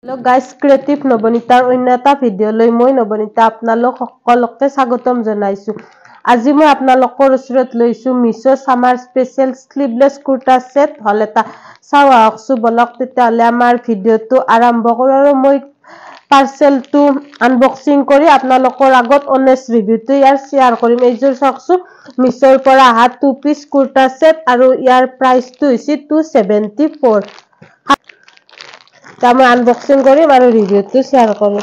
Hello guys, Creative Nobanitar অন্য এটা ভিডিঅ'লৈ মই নবনিতা আপোনালোক সকলোকে স্বাগতম জনাইছো। আজি মই আপোনালোকৰ ওচৰত লৈছো Meesho summer special sleeveless kurta set হল এটা চাও আহকচো বলক তেতিয়াহলে আমাৰ ভিডিঅ'টো আৰম্ভ কৰো আৰু মই পাৰ্সেলটো আনবক্সিং কৰি আপোনালোকৰ আগত অনেষ্ট ৰিভিউটো ইয়াৰ শেয়াৰ কৰিম। এইযোৰ চাওকচো মিছোৰ পৰা আহা 2 পিস কুৰ্তা সেট আৰু ইয়াৰ প্ৰাইসটো হৈছে 274। मैं अनबॉक्सिंग करी और रिव्यू तो शेयर करूँ।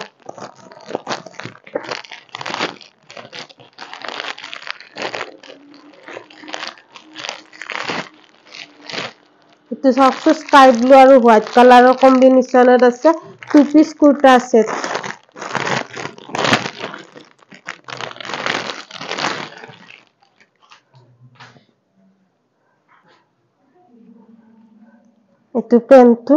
इतो सबसे स्काई ब्लू और व्हाइट कलर कॉम्बिनेशन আছে 2 পিস কুর্তা সেট। इतो पेंटটো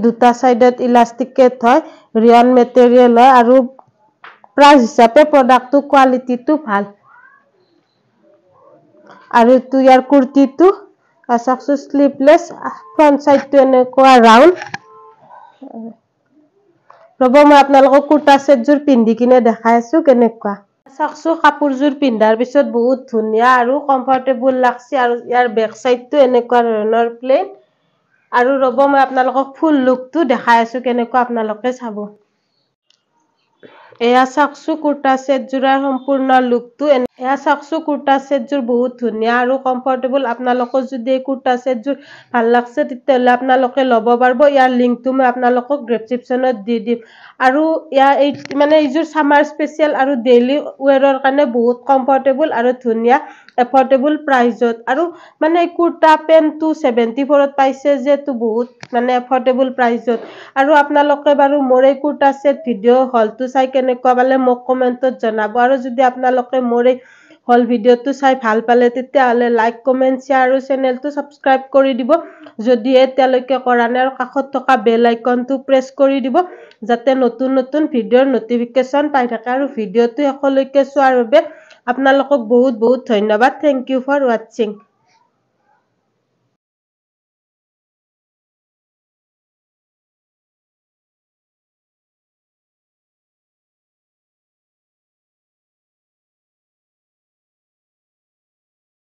দুটা সাইডত ইলাস্টিকেট হয় ৰিয়ন মেটেৰিয়েল হয় আৰু প্ৰাইস হিচাপে প্ৰডাক্টটো কোৱালিটিটো ভাল আৰু তো ইয়াৰ কুৰ্তিটো আছাকছো স্লিভলেস ফ্ৰন্ট সাইডটো এনেকুৱা ৰাউন্ড ৰব মই আপোনালোকক কুৰ্তা সেটযোৰ পিন্ধি কিনে দেখাই আছো কেনেকুৱা চাকছো কাপোৰযোৰ পিন্ধাৰ পিছত বহুত ধুনিয়া আৰু কমফৰ্টেবল লাগছে আৰু ইয়াৰ বেক সাইডটো এনেকুৱা ধৰণৰ প্লেন আৰু ৰব মই আপোনালোকক ফুল লুকটো দেখাই আছো কেনেকুৱা আপোনালোকে চাব এয়া চাকছো কুৰ্তা সেটযোৰৰ সম্পূৰ্ণ লুকটো এয়া চাকছো কুৰ্তা সেটযোৰ বহুত ধুনিয়া আৰু কমফৰ্টেবল আপোনালোকক যদি এই কুৰ্তা সেটযোৰ ভাল লাগছে তেতিয়াহলে আপোনালোকে লব পাৰিব ইয়াৰ লিংকটো মই আপোনালোকক ডেসক্ৰিপচনত দি দিম আৰু ইয়া এই মানে এইযোৰ সামাৰ স্পেশাল আৰু ডেইলি ওয়্যাৰৰ কাৰণে বহুত কমফৰ্টেবল আৰু ধুনিয়া এফৰ্ডেবল প্ৰাইসত আৰু মানে কুৰ্তা পেন্টটো 74 ত পাইছে যে তো বহুত মানে এফৰ্ডেবল প্ৰাইসত আৰু আপোনালোকে বাৰু মোৰ এই কুৰ্তা সেট ভিডিও হলটো চাই কেনেকুৱা পালে মোক কমেন্টত জনাব আৰু যদি আপোনালোকে মোৰ এই হল ভিডিওটো চাই ভাল পালে তেতিয়াহলে লাইক কমেন্ট শেয়াৰ আৰু চেনেলটো সাবস্ক্ৰাইব কৰি দিব যদি এতিয়ালৈকে কৰা নাই আৰু কাষত থকা বেল আইকনটো প্ৰেছ কৰি দিব যাতে নতুন নতুন ভিডিওৰ নটিফিকেশন পাই থাকে আৰু ভিডিওটো শেষলৈকে চোৱাৰ বাবে আপোনালোকক বহুত বহুত ধন্যবাদ থ্যাংক ইউ ফৰ ওয়াচিং।